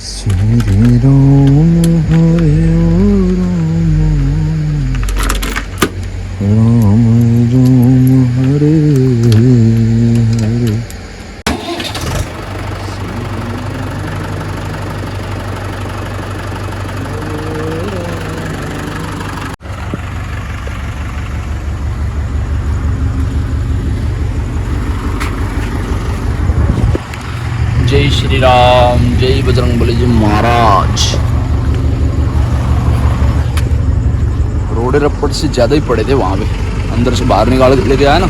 श्री राम हरे राम राम हरे हरे। जय श्री राम, जय बजरंगबली जी महाराज। रोड रप्पड़ से ज़्यादा ही पड़े थे वहाँ पे, अंदर से बाहर निकाल के लेके आया ना,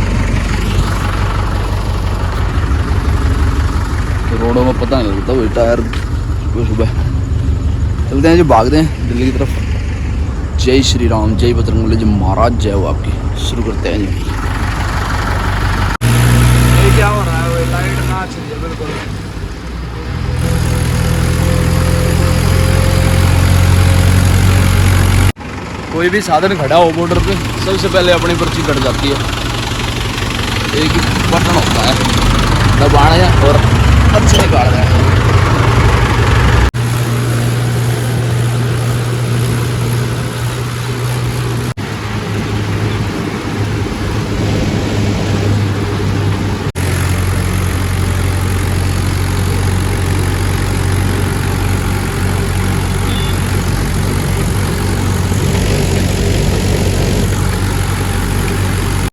तो रोडों में पता नहीं लगता। वही टायर सुबह चलते हैं जी, भागते हैं दिल्ली की तरफ। जय श्री राम, जय बजरंगबली जी महाराज, जय हो आपकी। शुरू करते हैं जी। ये क्या हो रहा है? वही लाइट ना चल बिल्कुल। कोई भी साधन खड़ा हो बॉर्डर पे, सबसे पहले अपनी पर्ची कट जाती है। एक ही बटन होता है, दबाना है और पर्ची निकाल रहा है।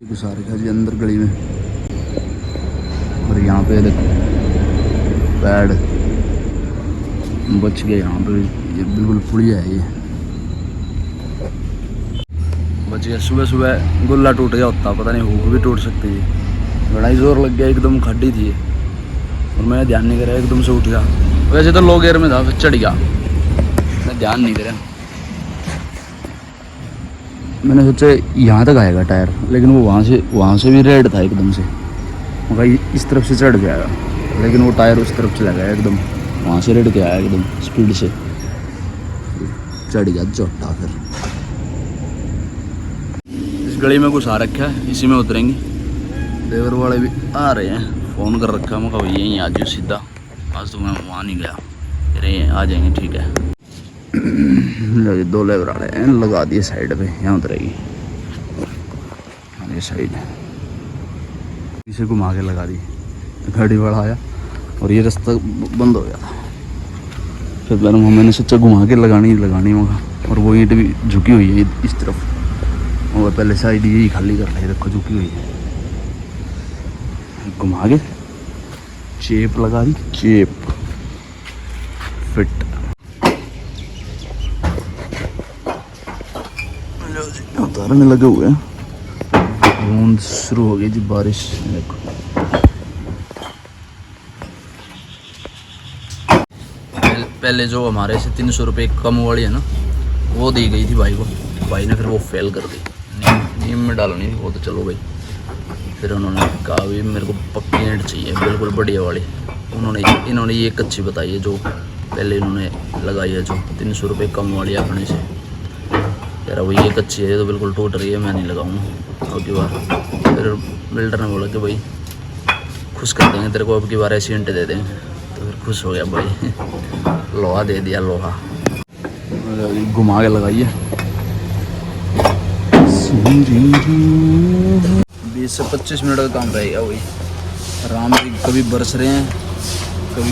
घुसा रखा जी अंदर गली में। और यहाँ पे देखो पैड बच गए यहाँ पे, ये बिल्कुल पुलिया है, ये बच गया। सुबह सुबह गुल्ला टूट गया होता, पता नहीं हुक भी टूट सकती है। बड़ा ही जोर लग गया, एकदम खड्डी थी और मैंने ध्यान नहीं करा, एकदम से उठ गया। वैसे तो लो गियर में था, फिर चढ़ गया, मैं ध्यान नहीं करा। मैंने सोचा यहाँ तक आएगा टायर, लेकिन वो वहाँ से भी रेड था एकदम से। भाई इस तरफ से चढ़ जाएगा, लेकिन वो टायर उस तरफ चला गया एकदम, वहाँ से रेड के आया एकदम स्पीड से, चढ़ गया चोटा। फिर इस गली में घुसा रखा है, इसी में उतरेंगे। देवर वाले भी आ रहे हैं, फ़ोन कर रखा है। मैं कहा यहीं आ जाओ सीधा, आज तो मैं वहाँ नहीं गया, फिर आ जाएंगे। ठीक है, दो लेबर आ रहे हैं, लगा दिए साइड पे, यहाँ उतरेगी ये साइड, इसे घुमा के लगा दी। गाड़ी वाला आया और ये रास्ता बंद हो गया था। फिर मैंने सोचा घुमा के लगानी होगा। और वो ईंट भी झुकी हुई है इस तरफ, और पहले साइड यही खाली कर रही है, देखो झुकी हुई है। घुमा के चेप लगा दी, चेप फिट। उतारने लगे हुए हैं, बूंद शुरू हो गई जी, बारिश। देखो पहले जो हमारे से 300 रुपये कम वाली है ना, वो दी गई थी भाई को। भाई ने फिर वो फेल कर दी, नीम में डालनी थी वो, तो चलो भाई। फिर उन्होंने कहा भी मेरे को पक्की ईंट चाहिए, बिल्कुल बढ़िया वाली। इन्होंने ये कच्ची बताई है, जो पहले इन्होंने लगाई है, जो 300 रुपये कम वाली अपने से। यार वो ये कच्ची है, तो बिल्कुल टूट रही है, मैं नहीं लगाऊंगा अब की बार। फिर बिल्डर ने बोला कि भाई खुश कर देंगे तेरे को, अब की बार ऐसी ईंटें दे देंगे। तो फिर खुश हो गया भाई, लोहा दे दिया, लोहा घुमा के लगाइए। 20 से 25 मिनट का काम रहेगा वही आराम से। कभी बरस रहे हैं, कभी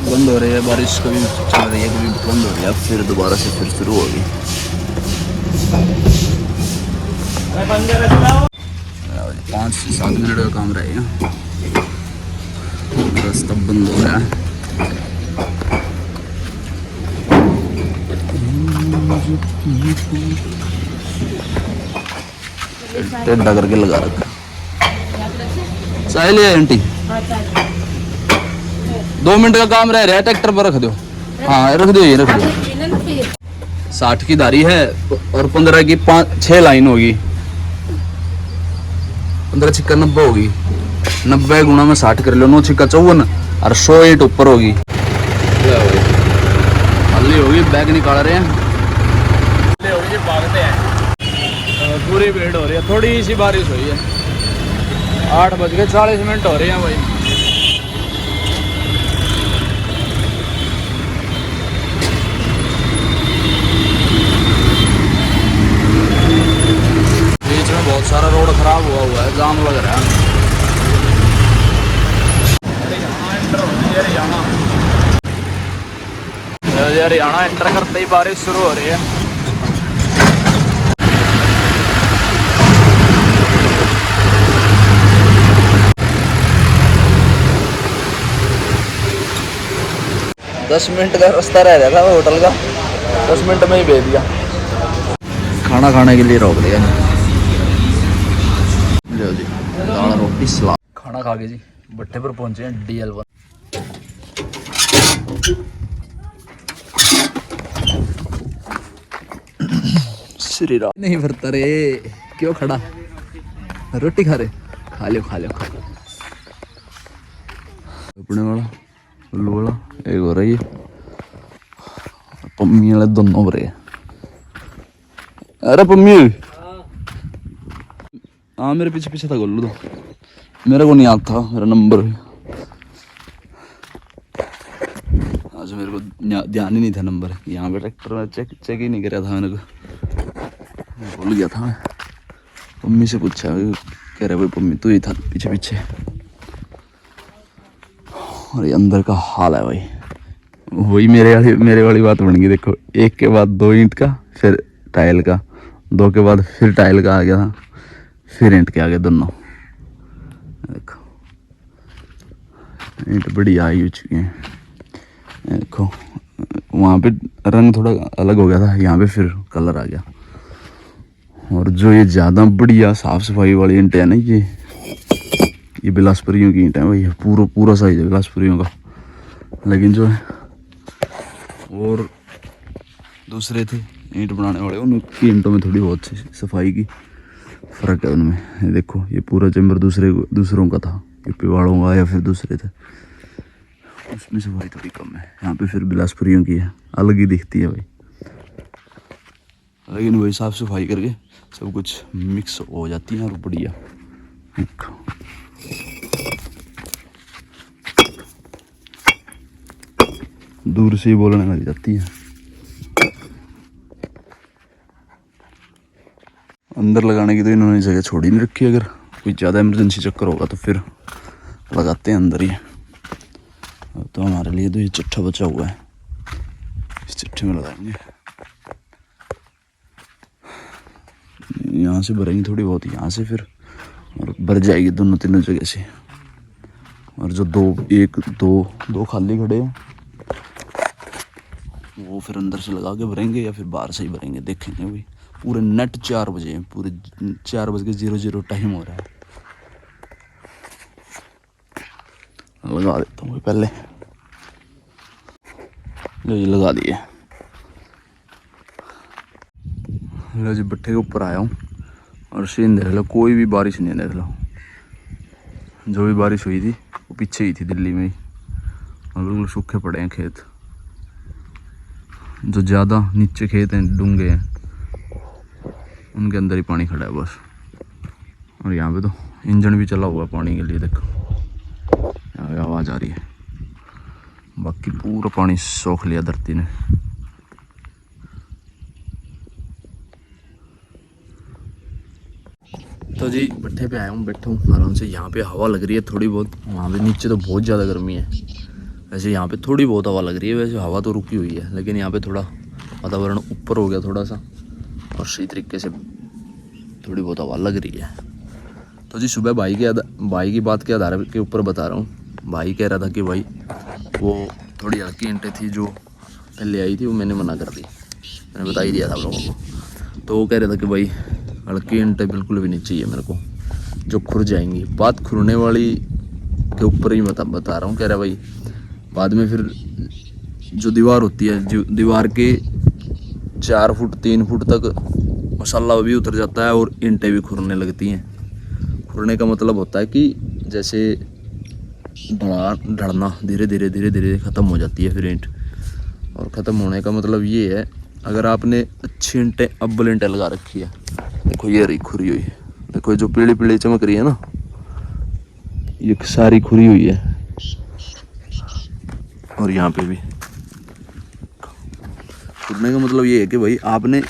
बंद हो रही है बारिश, कभी चल रही है, कभी बंद हो गया, फिर दोबारा से फिर शुरू होगी। 5 से 7 मिनट का काम रहेगा, रास्ता बंद हो रहा है। टेढ़ा करके लगा रखा। चाय लिया आंटी, 2 मिनट का काम रह रहा है, ट्रैक्टर पर रख दो। हाँ रख दो, ये रख दो। 60 की धारी है और 15 की 6 लाइन होगी। 15 छिक्का 90 होगी, 90 गुणा में 60 कर लो, 9 छिक्का 54 और 100 ईंट ऊपर होगी। हल्ली होगी, बैग निकाल रहे हैं, भागते हैं। पूरी भीड़ हो रही है, थोड़ी सी बारिश हुई है। 8:40 हो रहे हैं भाई। जी हरियाणा एंटर करते ही बारिश शुरू हो रही है। दस मिनट का रास्ता रह गया था होटल का, 10 मिनट में ही भेज दिया। खाना खाने के लिए रोक दिया जी, दाल रोटी सलाद। खाना खा के जी भट्टे पर पहुंचे हैं DL1। श्री राम नहीं भरता रे, क्यों खड़ा, रोटी खा रहे, खा लो खा लो खा लो। अपने वाला उल्लू वाला एक हो रही है, पम्मी वाले दोनों हो रहे हैं। अरे पम्मी हाँ मेरे पीछे पीछे था गोलू, तो मेरे को नहीं आता मेरा नंबर। आज मेरे को ध्यान ही नहीं था नंबर, यहाँ पे ट्रैक्टर में चेक ही नहीं कराया था मैंने को, भूल गया था मैं। पम्मी से पूछा, कह रहे भाई पम्मी तू ही था पीछे पीछे। और ये अंदर का हाल है भाई, वही मेरे वाली बात बन गई। देखो एक के बाद 2 ईंट का, फिर टाइल का, 2 के बाद फिर टाइल का आ गया था, फिर ईंट के आ गए दोनों। देखो ईंट बड़ी आई हो चुकी है। देखो वहाँ पे रंग थोड़ा अलग हो गया था, यहाँ पे फिर कलर आ गया। और जो ये ज़्यादा बढ़िया साफ़ सफाई वाली ईंट है ना, ये बिलासपुरियों की ईंट है भाई, पूरा साइज है बिलासपुरियों का। लेकिन जो है और दूसरे थे ईंट बनाने वाले, उनकी ईंटों में थोड़ी बहुत सफाई की फ़र्क है उनमें। ये देखो ये पूरा चैम्बर दूसरों का था, ये पिवाड़ों का या फिर दूसरे थे, उसमें सफाई थोड़ी कम है। यहाँ पे फिर बिलासपुरियों की है, अलग ही दिखती है भाई। लेकिन वही साफ़ सफाई करके सब कुछ मिक्स हो जाती है और बढ़िया। दूर से ही बोलने लग जाती है। अंदर लगाने की तो इन्होंने जगह छोड़ी नहीं रखी, अगर कोई ज़्यादा इमरजेंसी चक्कर होगा तो फिर लगाते हैं अंदर ही। तो हमारे लिए तो ये चिट्ठा बचा हुआ है, इस चिट्ठे में लगाएंगे। यहाँ से भरेंगे थोड़ी बहुत, यहाँ से फिर और भर जाएगी दोनों तीनों जगह से। और जो दो खाली खड़े हैं वो फिर अंदर से लगा के भरेंगे या फिर बाहर से ही भरेंगे, देखेंगे भाई। पूरे नेट 4 बजे हैं, पूरे 4:00 टाइम हो रहा है। लगा देता हूँ पहले, लो जी लगा दिए। लो जी भट्टे के ऊपर आया हूँ और सीन देख लो, कोई भी बारिश नहीं है। देख लो जो भी बारिश हुई थी वो पीछे ही थी दिल्ली में ही, और बिल्कुल सूखे पड़े हैं खेत। जो ज़्यादा नीचे खेत हैं, डूंगे हैं, उनके अंदर ही पानी खड़ा है बस। और यहाँ पे तो इंजन भी चला हुआ पानी के लिए, देखो आवाज़ आ रही है। बाकी पूरा पानी सोख लिया धरती ने। तो जी भट्टे पे आया हूँ, बैठा हूँ आराम से। यहाँ पे हवा लग रही है थोड़ी बहुत, वहाँ पे नीचे तो बहुत ज़्यादा गर्मी है। वैसे यहाँ पे थोड़ी बहुत हवा लग रही है, वैसे हवा तो रुकी हुई है, लेकिन यहाँ पे थोड़ा वातावरण ऊपर हो गया थोड़ा सा, और सही तरीके से थोड़ी बहुत हवा लग रही है। तो जी सुबह भाई की बात के आधार के ऊपर बता रहा हूँ। भाई कह रहा था कि भाई वो थोड़ी हल्की ईंटें थी जो पहले आई थी, वो मैंने मना कर दी, मैंने बता ही दिया था आप लोगों को। तो वो कह रहा था कि भाई हल्की ईंटें बिल्कुल भी नहीं चाहिए मेरे को, जो खुर जाएंगी। बात खुरने वाली के ऊपर ही बता रहा हूँ। कह रहा भाई बाद में फिर जो दीवार होती है, जो दीवार के 4 फुट 3 फुट तक मसाला भी उतर जाता है और ईंटें भी खुरने लगती हैं। खुरने का मतलब होता है कि जैसे ढड़ना धीरे धीरे ख़त्म हो जाती है फिर ईंट। और ख़त्म होने का मतलब ये है, अगर आपने अच्छी ईंटें अव्वल ईंटें लगा रखी है, देखो ये रही खुरी हुई, देखो जो पीली पीली चमक रही है ना, ये सारी खुरी हुई है। और यहाँ पे भी खुरने का मतलब ये है कि भाई आपने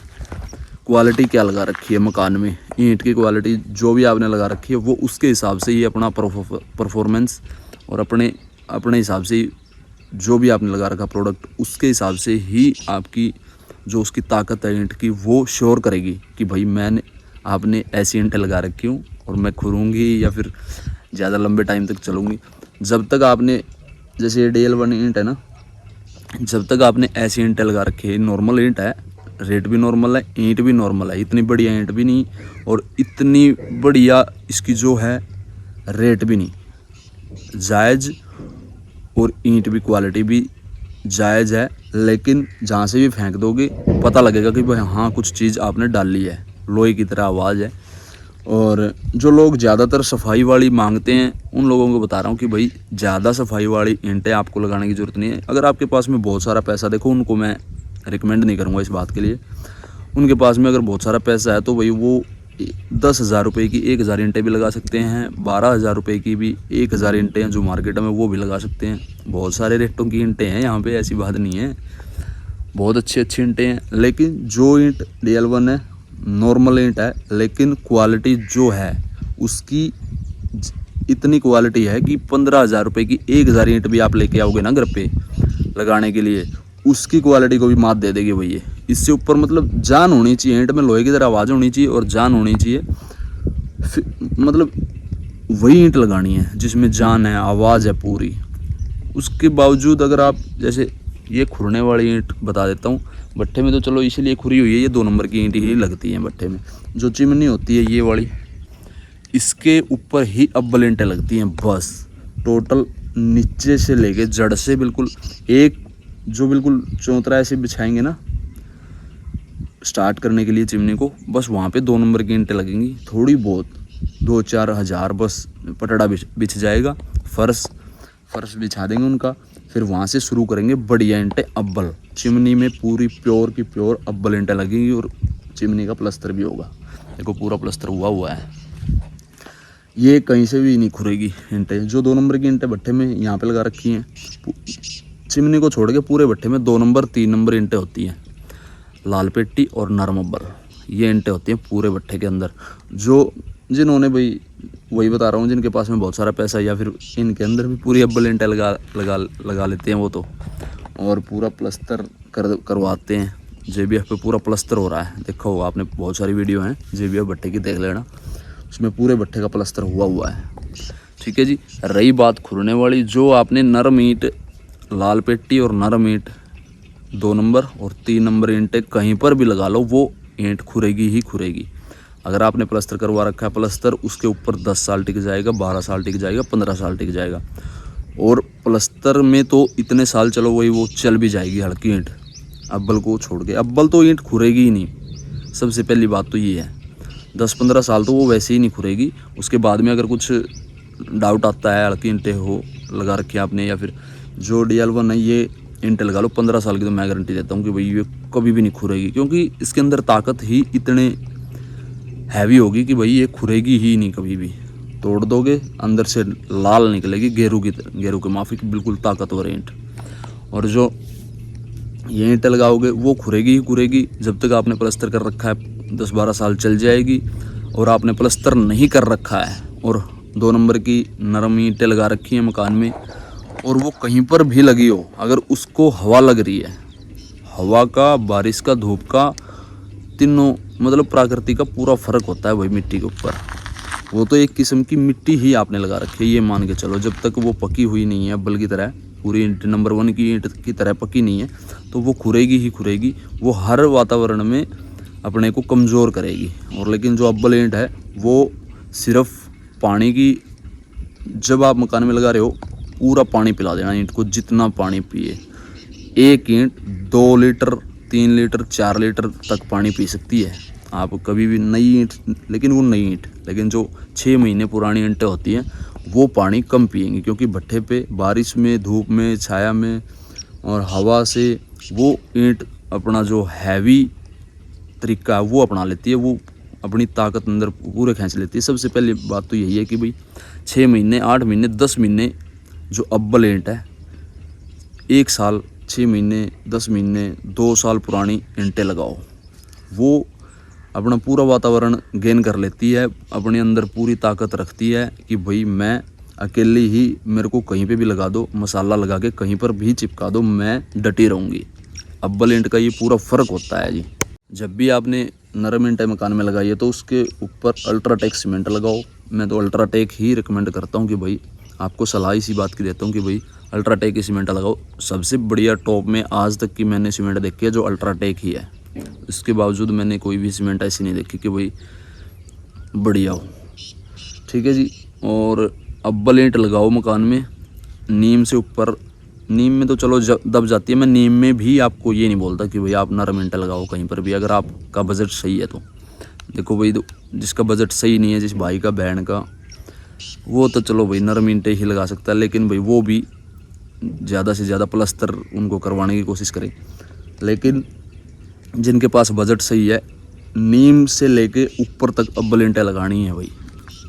क्वालिटी क्या लगा रखी है मकान में, ईंट की क्वालिटी जो भी आपने लगा रखी है वो उसके हिसाब से ही अपना परफॉर्मेंस और अपने हिसाब से ही जो भी आपने लगा रखा प्रोडक्ट, उसके हिसाब से ही आपकी जो उसकी ताकत है ईंट की वो श्योर करेगी कि भाई मैंने आपने ऐसी ईंटें लगा रखी हूँ और मैं खुरूँगी या फिर ज़्यादा लंबे टाइम तक चलूँगी। जब तक आपने, जैसे ये DL1 ईंट है ना, जब तक आपने ऐसी ईंटें लगा रखी है, नॉर्मल ईंट है, रेट भी नॉर्मल है, ईंट भी नॉर्मल है, इतनी बढ़िया ईंट भी नहीं और इतनी बढ़िया इसकी जो है रेट भी नहीं, जायज़, और ईंट भी क्वालिटी भी जायज़ है। लेकिन जहाँ से भी फेंक दोगे पता लगेगा कि भाई हाँ कुछ चीज़ आपने डाल ली है, लोहे की तरह आवाज़ है। और जो लोग ज़्यादातर सफाई वाली मांगते हैं उन लोगों को बता रहा हूँ कि भाई ज़्यादा सफाई वाली ईंटें आपको लगाने की ज़रूरत नहीं है। अगर आपके पास में बहुत सारा पैसा, देखो उनको मैं रिकमेंड नहीं करूँगा इस बात के लिए, उनके पास में अगर बहुत सारा पैसा है तो भाई वो 10,000 रुपये की 1,000 ईंटें भी लगा सकते हैं, 12,000 रुपये की भी 1,000 ईंटें हैं जो मार्केट में वो भी लगा सकते हैं। बहुत सारे रेटों की ईंटें हैं यहाँ पे, ऐसी बात नहीं है, बहुत अच्छी अच्छी ईंटें हैं। लेकिन जो ईंट DL1 है नॉर्मल ईंट है, लेकिन क्वालिटी जो है उसकी इतनी क्वालिटी है कि 15,000 रुपये की 1,000 ईंट भी आप लेके आओगे ना घर पे लगाने के लिए, उसकी क्वालिटी को भी मात दे देगी भैया। इससे ऊपर मतलब जान होनी चाहिए ईंट में, लोहे की तरह आवाज़ होनी चाहिए और जान होनी चाहिए। मतलब वही ईंट लगानी है जिसमें जान है, आवाज़ है पूरी। उसके बावजूद अगर आप, जैसे ये खुरने वाली ईंट बता देता हूँ, भट्ठे में तो चलो इसीलिए खुरी हुई है, ये 2 नंबर की ईंट ही लगती है भट्ठे में। जो चिमनी होती है ये वाली, इसके ऊपर ही अब्बल ईंटें लगती हैं बस। टोटल नीचे से लेके जड़ से बिल्कुल एक, जो बिल्कुल चौतरा ऐसे बिछाएंगे ना स्टार्ट करने के लिए चिमनी को, बस वहाँ पे 2 नंबर की ईंटें लगेंगी। थोड़ी बहुत 2-4 हज़ार बस पटड़ा बिछ जाएगा, फर्श बिछा देंगे उनका, फिर वहाँ से शुरू करेंगे बढ़िया ईंटें अब्बल। चिमनी में पूरी प्योर की प्योर अब्बल ईंटें लगेंगी और चिमनी का प्लस्तर भी होगा। देखो पूरा प्लस्तर हुआ है, ये कहीं से भी नहीं खुरेगी ईंटें। जो 2 नंबर की ईंटें भट्ठे में यहाँ पे लगा रखी हैं, चिमनी को छोड़ के पूरे भट्ठे में 2 नंबर 3 नंबर ईंटें होती हैं, लाल पेट्टी और नरम अब्बल, ये ईंटें होती हैं पूरे भट्ठे के अंदर। जो जिन्होंने भाई, वही बता रहा हूँ, जिनके पास में बहुत सारा पैसा है या फिर इनके अंदर भी पूरी अब्बल ईंटें लगा लेते हैं वो तो, और पूरा प्लस्तर करवाते हैं। JBF पे पूरा प्लस्तर हो रहा है, देखा होगा आपने, बहुत सारी वीडियो हैं JBF भट्ठे की, देख लेना, उसमें पूरे भट्ठे का प्लस्तर हुआ है। ठीक है जी। रही बात खुरने वाली, जो आपने नरम ईंट, लाल पेट्टी और नरम ईंट 2 नंबर और 3 नंबर ईंटें कहीं पर भी लगा लो, वो ईंट खुरेगी ही खुरेगी। अगर आपने प्लस्तर करवा रखा है, प्लस्तर उसके ऊपर 10 साल टिक जाएगा, 12 साल टिक जाएगा, 15 साल टिक जाएगा। और प्लस्तर में तो इतने साल चलो वही वो चल भी जाएगी हल्की ईंट, अब्बल को छोड़ के। अब्बल तो ईंट खुरेगी ही नहीं, सबसे पहली बात तो ये है। 10-15 साल तो वो वैसे ही नहीं खुरेगी। उसके बाद में अगर कुछ डाउट आता है, हल्की ईंटें हो लगा रखी है आपने, या फिर जो DL1 है ये ईंटें लगा लो 15 साल की, तो मैं गारंटी देता हूँ कि भाई ये कभी भी नहीं खुरेगी, क्योंकि इसके अंदर ताकत ही इतने हैवी होगी कि भाई ये खुरेगी ही नहीं कभी भी। तोड़ दोगे अंदर से लाल निकलेगी, गेरू के माफिक बिल्कुल ताकतवर ईंट। और जो ये ईंटें लगाओगे वो खुरेगी ही खुरेगी। जब तक आपने प्लस्तर कर रखा है 10-12 साल चल जाएगी, और आपने प्लस्तर नहीं कर रखा है और 2 नंबर की नरम ईंटें लगा रखी हैं मकान में, और वो कहीं पर भी लगी हो, अगर उसको हवा लग रही है, हवा का, बारिश का, धूप का, तीनों मतलब प्रकृति का पूरा फर्क होता है वही मिट्टी के ऊपर। वो तो एक किस्म की मिट्टी ही आपने लगा रखी है, ये मान के चलो। जब तक वो पकी हुई नहीं है अब्बल की तरह, पूरी ईंट नंबर 1 की ईंट की तरह पकी नहीं है, तो वो खुरेगी ही खुरेगी। वो हर वातावरण में अपने को कमज़ोर करेगी। और लेकिन जो अब्बल ईंट है वो सिर्फ पानी की, जब आप मकान में लगा रहे हो पूरा पानी पिला देना ईंट को, जितना पानी पिए। एक ईंट 2 लीटर 3 लीटर 4 लीटर तक पानी पी सकती है आप कभी भी। नई ईंट, लेकिन वो नई ईंट, लेकिन जो 6 महीने पुरानी ईंटें होती हैं वो पानी कम पिएंगी, क्योंकि भट्ठे पे बारिश में, धूप में, छाया में और हवा से वो ईंट अपना जो हैवी तरीका है वो अपना लेती है, वो अपनी ताकत अंदर पूरे खींच लेती है। सबसे पहली बात तो यही है कि भाई 6 महीने 8 महीने 10 महीने जो अब्बल ईंट है, 1 साल 6 महीने 10 महीने 2 साल पुरानी ईंटें लगाओ, वो अपना पूरा वातावरण गेन कर लेती है, अपने अंदर पूरी ताकत रखती है कि भाई मैं अकेली ही मेरे को कहीं पे भी लगा दो, मसाला लगा के कहीं पर भी चिपका दो, मैं डटी रहूँगी। अव्वल ईंट का ये पूरा फ़र्क होता है जी। जब भी आपने नरम ईंटें मकान में लगाई है तो उसके ऊपर अल्ट्राटेक सीमेंट लगाओ। मैं तो अल्ट्राटेक ही रिकमेंड करता हूँ कि भाई आपको सलाह इसी बात की देता हूँ कि भाई अल्ट्राटेक की सीमेंट लगाओ। सबसे बढ़िया टॉप में आज तक की मैंने सीमेंट देखी है जो अल्ट्राटेक ही है। इसके बावजूद मैंने कोई भी सीमेंट ऐसी नहीं देखी कि भाई बढ़िया हो। ठीक है जी। और अव्वल ईंट लगाओ मकान में, नीम से ऊपर। नीम में तो चलो दब जाती है, मैं नीम में भी आपको ये नहीं बोलता कि भाई आप नरम ईंट लगाओ कहीं पर भी, अगर आपका बजट सही है तो। देखो भाई, जिसका बजट सही नहीं है, जिस भाई का बहन का, वो तो चलो भाई नरम ईंटें ही लगा सकता है, लेकिन भाई वो भी ज़्यादा से ज़्यादा प्लस्तर उनको करवाने की कोशिश करें। लेकिन जिनके पास बजट सही है, नीम से लेके ऊपर तक अव्वल ईंटें लगानी है भाई।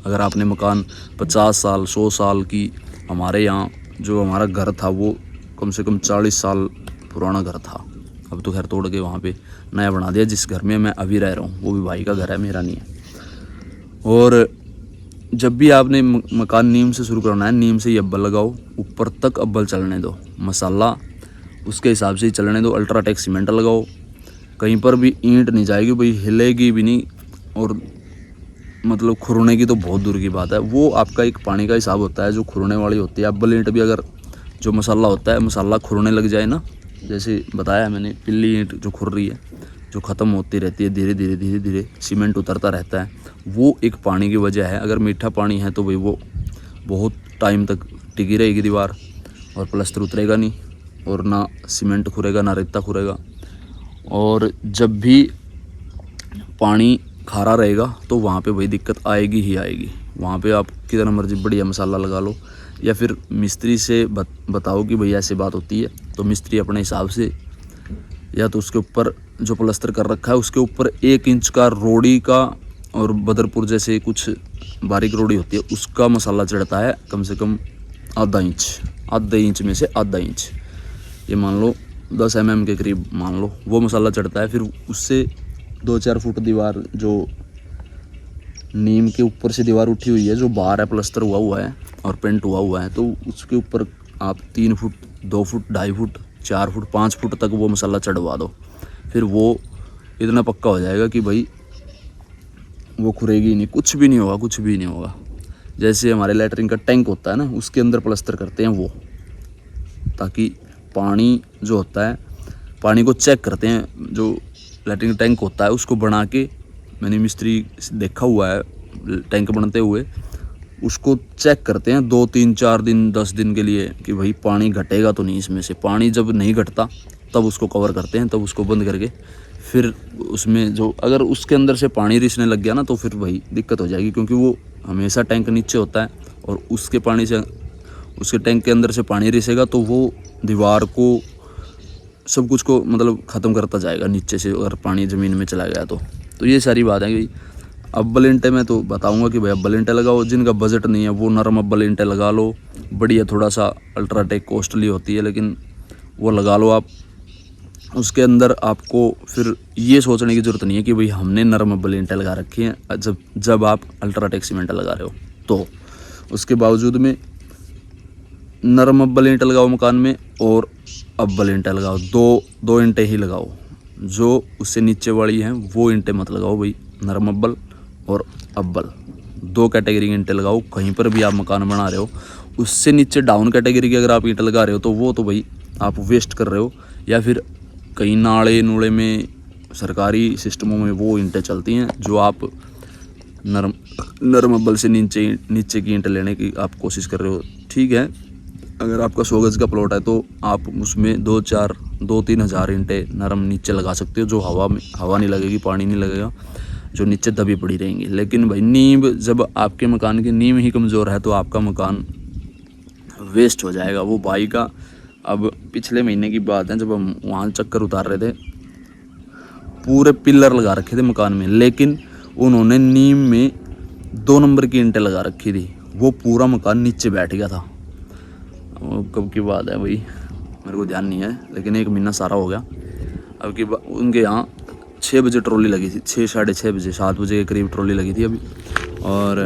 अगर आपने मकान 50 साल 100 साल की, हमारे यहाँ जो हमारा घर था वो कम से कम 40 साल पुराना घर था। अब तो खैर तोड़ के वहाँ पे नया बना दिया। जिस घर में मैं अभी रह रहा हूँ वो भी भाई का घर है, मेरा नहीं है। और जब भी आपने मकान नीम से शुरू करना है, नीम से ही अव्वल लगाओ, ऊपर तक अव्वल चलने दो, मसाला उसके हिसाब से ही चलने दो। अल्ट्राटेक सीमेंट लगाओ, कहीं पर भी ईंट नहीं जाएगी भाई, हिलेगी भी नहीं, और मतलब खुरने की तो बहुत दूर की बात है। वो आपका एक पानी का हिसाब होता है जो खुरने वाली होती है। अव्वल ईंट भी अगर जो मसाला होता है, मसाला खुरने लग जाए ना, जैसे बताया मैंने, पिल्ली ईंट जो खुर रही है, जो ख़त्म होती रहती है, धीरे धीरे धीरे धीरे सीमेंट उतरता रहता है, वो एक पानी की वजह है। अगर मीठा पानी है तो भाई वो बहुत टाइम तक टिकी रहेगी दीवार, और प्लस्तर उतरेगा नहीं, और ना सीमेंट खुरेगा ना रेता खुरेगा। और जब भी पानी खारा रहेगा तो वहाँ पे भाई दिक्कत आएगी ही आएगी। वहाँ पे आप कितना मर्जी बढ़िया मसाला लगा लो, या फिर मिस्त्री से बताओ कि भैया ऐसे बात होती है, तो मिस्त्री अपने हिसाब से, या तो उसके ऊपर जो प्लस्तर कर रखा है उसके ऊपर 1 इंच का रोड़ी का, और बदरपुर जैसे कुछ बारीक रोड़ी होती है उसका मसाला चढ़ता है, कम से कम आधा इंच में से आधा इंच, ये मान लो 10 mm के करीब मान लो, वो मसाला चढ़ता है। फिर उससे 2-4 फुट दीवार, जो नीम के ऊपर से दीवार उठी हुई है, जो बाहर है प्लस्तर हुआ है और पेंट हुआ है, तो उसके ऊपर आप 3 foot 2 foot 2.5 foot 4 foot 5 foot तक वो मसाला चढ़वा दो। फिर वो इतना पक्का हो जाएगा कि भाई वो खुरेगी नहीं, कुछ भी नहीं होगा, कुछ भी नहीं होगा। जैसे हमारे लैट्रिन का टैंक होता है ना, उसके अंदर प्लस्तर करते हैं वो, ताकि पानी जो होता है, पानी को चेक करते हैं। जो लैट्रिन टैंक होता है उसको बना के, मैंने मिस्त्री देखा हुआ है टैंक बनते हुए, उसको चेक करते हैं 2 3 4 दिन 10 दिन के लिए कि भाई पानी घटेगा तो नहीं इसमें से। पानी जब नहीं घटता तब उसको कवर करते हैं, तब उसको बंद करके फिर उसमें जो, अगर उसके अंदर से पानी रिसने लग गया ना तो फिर भाई दिक्कत हो जाएगी, क्योंकि वो हमेशा टैंक नीचे होता है, और उसके पानी से, उसके टैंक के अंदर से पानी रिसेगा तो वो दीवार को, सब कुछ को मतलब ख़त्म करता जाएगा नीचे से, अगर पानी ज़मीन में चला गया तो ये सारी बात है कि अव्वल ईंटें मैं तो बताऊंगा कि भाई अव्वल ईंटें लगाओ। जिनका बजट नहीं है वो नरम अव्वल ईंटें लगा लो, बढ़िया। थोड़ा सा अल्ट्राटेक कॉस्टली होती है, लेकिन वो लगा लो आप। उसके अंदर आपको फिर ये सोचने की ज़रूरत नहीं है कि भाई हमने नरम अव्वल ईंटें लगा रखी हैं। जब आप अल्ट्राटेक सीमेंट लगा रहे हो तो उसके बावजूद में नरम अव्वल ईंटें लगाओ मकान में, और अव्वल ईंटें लगाओ। दो ईंटें ही लगाओ, जो उससे नीचे वाली हैं वो ईंटें मत लगाओ भाई। नरम अव्वल और अव्वल 2 कैटेगरी की ईंटें लगाओ। कहीं पर भी आप मकान बना रहे हो, उससे नीचे डाउन कैटेगरी की अगर आप ईंटें लगा रहे हो तो वो तो भाई आप वेस्ट कर रहे हो। या फिर कहीं नाले नूले में, सरकारी सिस्टमों में वो ईंटें चलती हैं, जो आप नरम अव्वल से नीचे की ईंटें लेने की आप कोशिश कर रहे हो। ठीक है, अगर आपका 100 गज का प्लॉट है तो आप उसमें 2-3 हज़ार ईंटें नरम नीचे लगा सकते हो, जो हवा नहीं लगेगी, पानी नहीं लगेगा, जो नीचे दबी पड़ी रहेंगी। लेकिन भाई नींव, जब आपके मकान की नींव ही कमज़ोर है तो आपका मकान वेस्ट हो जाएगा। वो भाई का, अब पिछले महीने की बात है, जब हम वहाँ चक्कर उतार रहे थे, पूरे पिलर लगा रखे थे मकान में, लेकिन उन्होंने नींव में 2 नंबर की ईंटें लगा रखी थी। वो पूरा मकान नीचे बैठ गया था। कब की बात है भाई, मेरे को ध्यान नहीं है, लेकिन 1 महीना सारा हो गया। अब की उनके यहाँ 6 बजे ट्रॉली लगी थी, 6 साढ़े 6 बजे 7 बजे के करीब ट्रॉली लगी थी अभी। और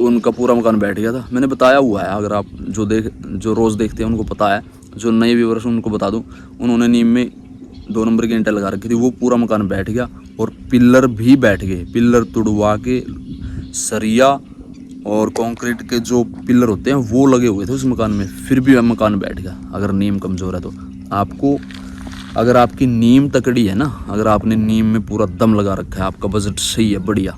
उनका पूरा मकान बैठ गया था। मैंने बताया हुआ है, अगर आप जो रोज़ देखते हैं उनको पता है, जो नए व्यूअर्स उनको बता दूं, उन्होंने नीम में 2 नंबर की ईंटें लगा रखी थी, वो पूरा मकान बैठ गया और पिलर भी बैठ गए। पिलर तुड़वा के सरिया और कंक्रीट के जो पिलर होते हैं वो लगे हुए थे उस मकान में, फिर भी मकान बैठ गया। अगर नीम कमज़ोर है तो आपको, अगर आपकी नीम तकड़ी है ना, अगर आपने नीम में पूरा दम लगा रखा है, आपका बजट सही है, बढ़िया,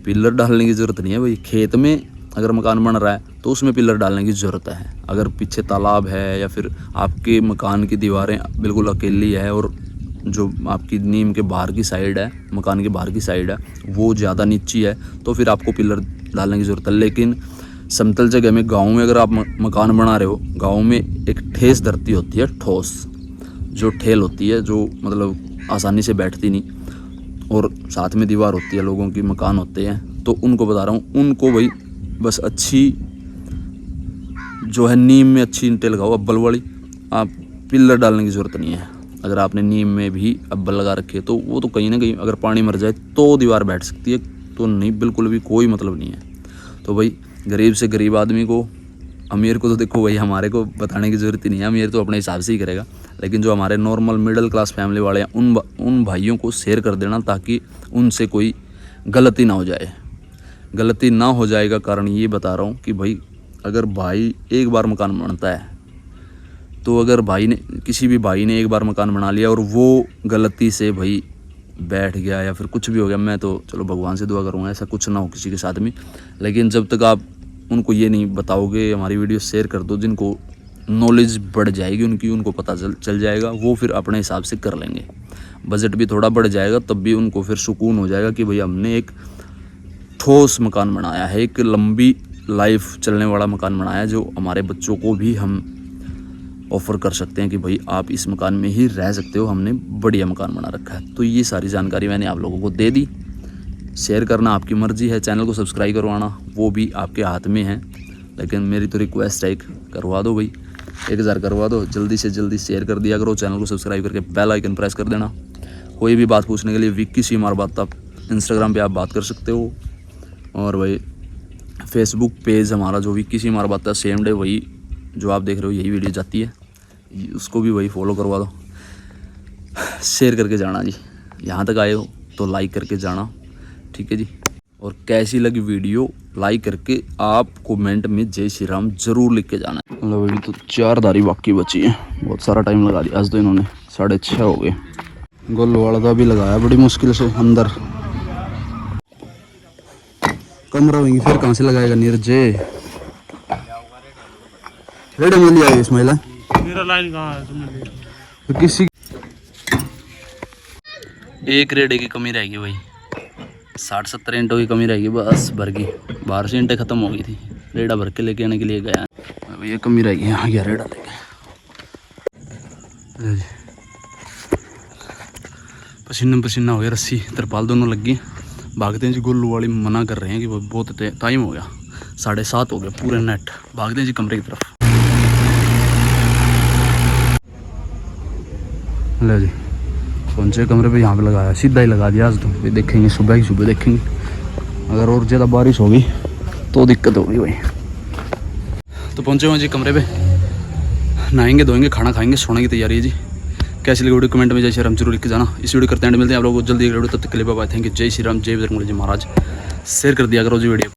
पिलर डालने की ज़रूरत नहीं है भाई। खेत में अगर मकान बन रहा है तो उसमें पिलर डालने की ज़रूरत है। अगर पीछे तालाब है या फिर आपके मकान की दीवारें बिल्कुल अकेली है और जो आपकी नीम के बाहर की साइड है, मकान के बाहर की साइड है, वो ज़्यादा नीची है, तो फिर आपको पिलर डालने की ज़रूरत है। लेकिन समतल जगह में, गाँव में अगर आप मकान बना रहे हो, गाँव में एक ठेस धरती होती है, ठोस जो ठेल होती है, जो मतलब आसानी से बैठती नहीं, और साथ में दीवार होती है, लोगों की मकान होते हैं, तो उनको बता रहा हूँ, उनको भाई बस अच्छी जो है नीम में अच्छी ईंटें लगाओ, अब्बल वाली। आप पिलर डालने की ज़रूरत नहीं है। अगर आपने नीम में भी अब्बल लगा रखी है तो वो तो कहीं ना कहीं अगर पानी मर जाए तो दीवार बैठ सकती है, तो नहीं, बिल्कुल भी कोई मतलब नहीं है। तो भाई गरीब से गरीब आदमी को, अमीर को तो देखो भाई हमारे को बताने की ज़रूरत ही नहीं है, अमीर तो अपने हिसाब से ही करेगा, लेकिन जो हमारे नॉर्मल मिडिल क्लास फैमिली वाले हैं उन भाइयों को शेयर कर देना, ताकि उनसे कोई गलती ना हो जाए। गलती ना हो जाएगा कारण ये बता रहा हूँ कि भाई अगर भाई एक बार मकान बनता है, तो अगर किसी भी भाई ने एक बार मकान बना लिया और वो गलती से भाई बैठ गया या फिर कुछ भी हो गया, मैं तो चलो भगवान से दुआ करूँगा ऐसा कुछ ना हो किसी के साथ में, लेकिन जब तक आप उनको ये नहीं बताओगे, हमारी वीडियो शेयर कर दो, जिनको नॉलेज बढ़ जाएगी उनकी, उनको पता चल जाएगा, वो फिर अपने हिसाब से कर लेंगे। बजट भी थोड़ा बढ़ जाएगा, तब भी उनको फिर सुकून हो जाएगा कि भाई हमने एक ठोस मकान बनाया है, एक लंबी लाइफ चलने वाला मकान बनाया है, जो हमारे बच्चों को भी हम ऑफ़र कर सकते हैं कि भाई आप इस मकान में ही रह सकते हो, हमने बढ़िया मकान बना रखा है। तो ये सारी जानकारी मैंने आप लोगों को दे दी। शेयर करना आपकी मर्ज़ी है, चैनल को सब्सक्राइब करवाना वो भी आपके हाथ में है, लेकिन मेरी तो रिक्वेस्ट है, करवा दो भाई, 1000 करवा दो, जल्दी से जल्दी शेयर कर दिया करो, चैनल को सब्सक्राइब करके बेल आइकन प्रेस कर देना। कोई भी बात पूछने के लिए विक्की सीमार बात, आप इंस्टाग्राम पे आप बात कर सकते हो, और भाई फेसबुक पेज हमारा जो विक्की सीमार बात है, सेम डे वही जो आप देख रहे हो यही वीडियो जाती है, उसको भी वही फॉलो करवा दो, शेयर करके जाना जी। यहाँ तक आए हो तो लाइक करके जाना, ठीक है जी। और कैसी लगी वीडियो लाइक करके आप कमेंट में जय श्री राम जरूर लिख के जाना। मतलब अभी तो 4 धारी बाकी बची है, बहुत सारा टाइम लगा दिया आज तो इन्होंने, 6:30 हो गए। गोल्लो वाला का भी लगाया बड़ी मुश्किल से अंदर, कमरा होंगी फिर कहाँ से लगाएगा नीरजे, रेड में लिया है इसमाइला, मेरा लाइन कहाँ है तुमने लिया? तो किसी एक रेडे की कमी रहेगी भाई, 60-70 ईंटों की कमी रहेगी बस भर की, बाहर से ईंटें ख़त्म हो गई थी, रेडा भर के लेके आने के लिए गया, ये कमी रहेगी। यहाँ गया रेडा लेके, पसीना पसीना हो गया, रस्सी तरपाल दोनों लग गई, भागते हैं जी। गोलू वाली मना कर रहे हैं कि बहुत टाइम हो गया, 7:30 हो गया पूरे नेट, भागते हैं जी कमरे की तरफ। ले जी पहुँचे कमरे पे, यहाँ पे लगाया, सीधा ही लगा दिया आज तो, फिर देखेंगे सुबह ही सुबह देखेंगे, अगर और ज़्यादा बारिश होगी तो दिक्कत होगी भाई। तो पहुँचे हुए जी कमरे पे, नहाएंगे धोएंगे, खाना खाएंगे, सोने की तैयारी है जी। कैसी लगी वीडियो कमेंट में जय श्री राम जरूर लिख के जाना। इस वीडियो करते हैं, मिलते हैं आप लोगों को जल्दी वीडियो, तब तक के लिए बाय बाय, थैंक यू, जय श्री राम, जय बजरंगबली जी महाराज। शेयर कर दिया करो जी वीडियो।